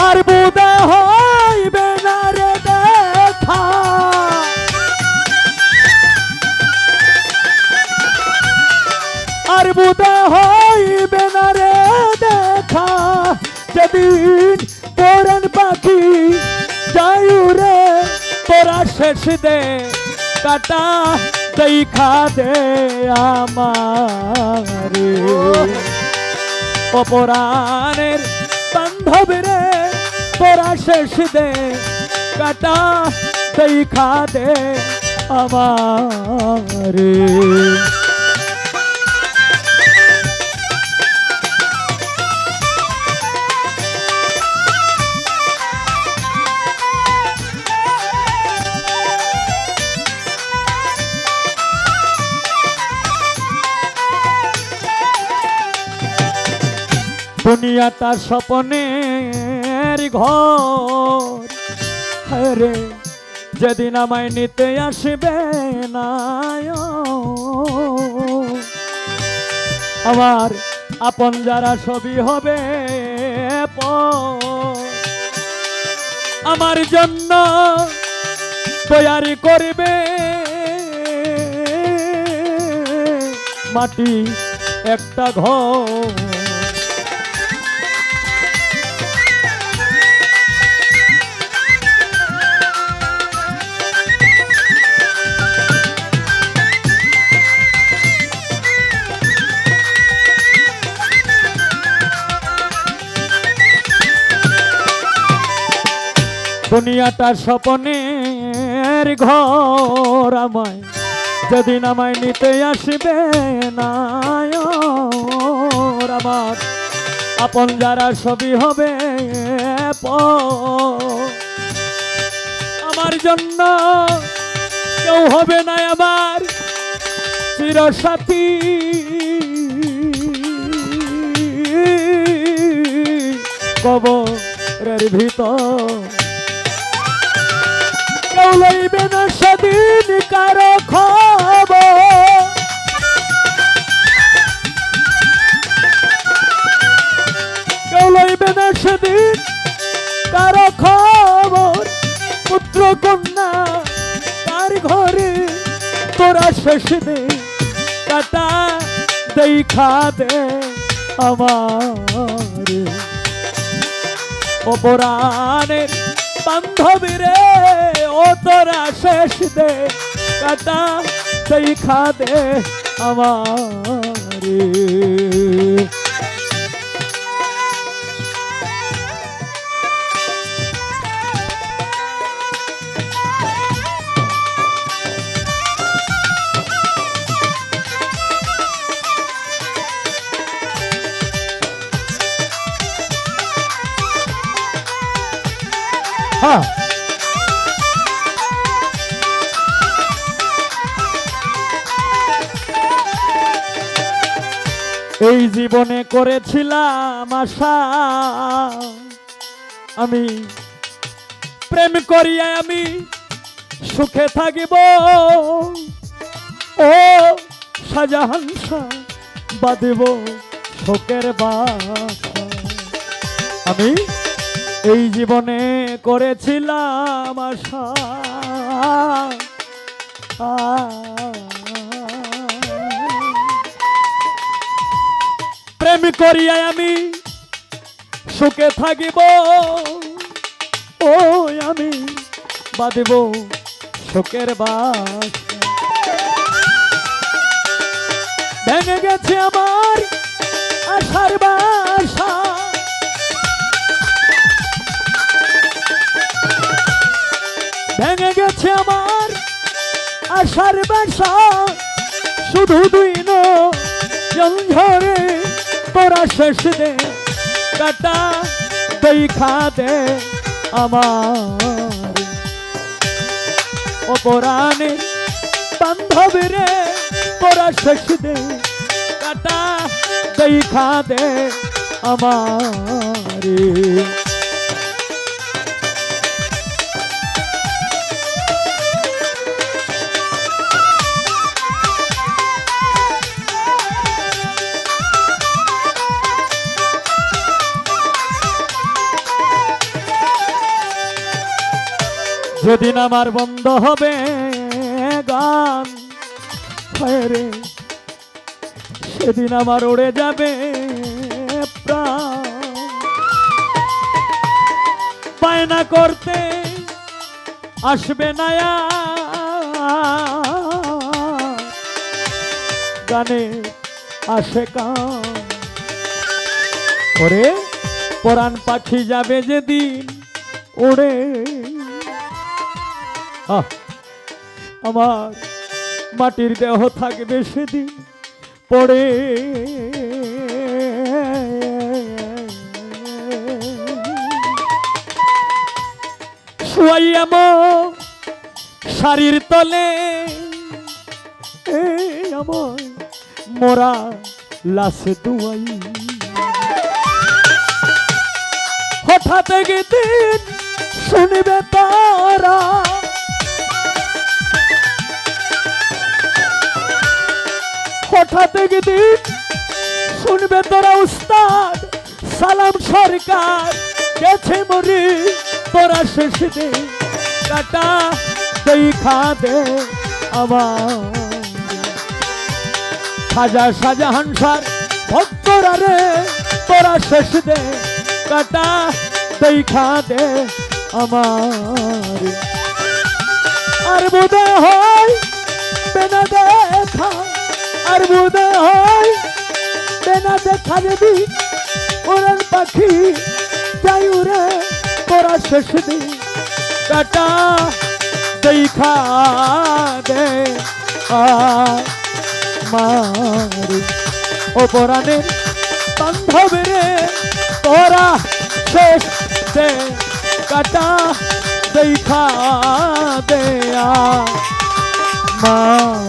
আর বুদা হইবে না রে দেখা, আর বুদা হইবে না রে দেখা, যেদিন পরাণ পাখি যাই রে তোরা শেষ দে কাটা দেখা দে আমারে। অপরাণের বান্ধব রে তোরা শেষ দে কাটা দেখা দে আমারে। দুনিয়াটা স্বপ্নের ঘর, হরে যেদিন আমায় নিতে আসবে না আমার আপন যারা সবই হবে পর, আমার জন্য তৈরি করবে মাটি একটা ঘর। দুনিয়াটা স্বপ্নের ঘর, আমায় যেদিন আমায় নিতে আসবে না আমার আপন যারা সবই হবে পর, আমার জন্য কেউ হবে না আমার চিরসাথী, কবরের ভিতর কেউ লইবে না সেদিন কারো খবর, কেউ লইবে না সেদিন কারো খবর। পুত্র কন্যা তার ঘরে তোরা শেষ দে কাটা দেখা দে আমারে। অপরাণের বান্ধবী রে ও তোরা শেষ দে কাটা দেখা দে আমারে। হ্যাঁ, এই জীবনে করেছিলাম আশা আমি প্রেম করিয়া আমি সুখে থাকিব, ও শাহজাহান শাহ বাঁধিব শোকের বাসা। আমি এই জীবনে করেছিলাম আশা প্রেম করিয়া আমি সুখে থাকিব, ও আমি বাঁধিব শোকের বাসা। ভেঙে গেছে আমার আশার বাসা, ভেঙে গেছে আমার আশার বাসা। শুধু দুই ঝরে তোরা শেষ দে কাটা দেখা দে আমার। অপরাণে বান্ধবী রে তোরা শেষ দে কাটা দেখা দে আমারে। যেদিন আমার বন্ধ হবে গান হায় রে, সেদিন আমার উড়ে যাবে প্রাণ। বায়না করতে আসবে না আর, গানে আসে কান। ওরে পরাণ পাখি যাবে যেদিন ওড়ে, আমার মাটির দেহ থাকবে সেদিন পড়ে। শুয়াইয়া শাড়ির তলে আমার মোরা লাশে দুয়াই। হঠাৎ একদিন শুনবে তারা, হঠাৎ একদিন শুনবে তোরা উস্তাদ সালাম সরকার গেছে মরি তোরা শেষ দে কাটা দেখা দে আমার। খাজা শাহজাহান সার ভক্তরা রে তোরা শেষ দে কাটা দেখা দে আমার। আর বোধে হয় বেনা দেখা, আর বোধে হয় বেনা দেখা যদি ওরান পাখি যাই উড়ে তোরা শেষ দে কাটা দেখা দে আমার। ও পরাণের বান্ধব রে তোরা শেষ দে কাটা দেখা দে আমার।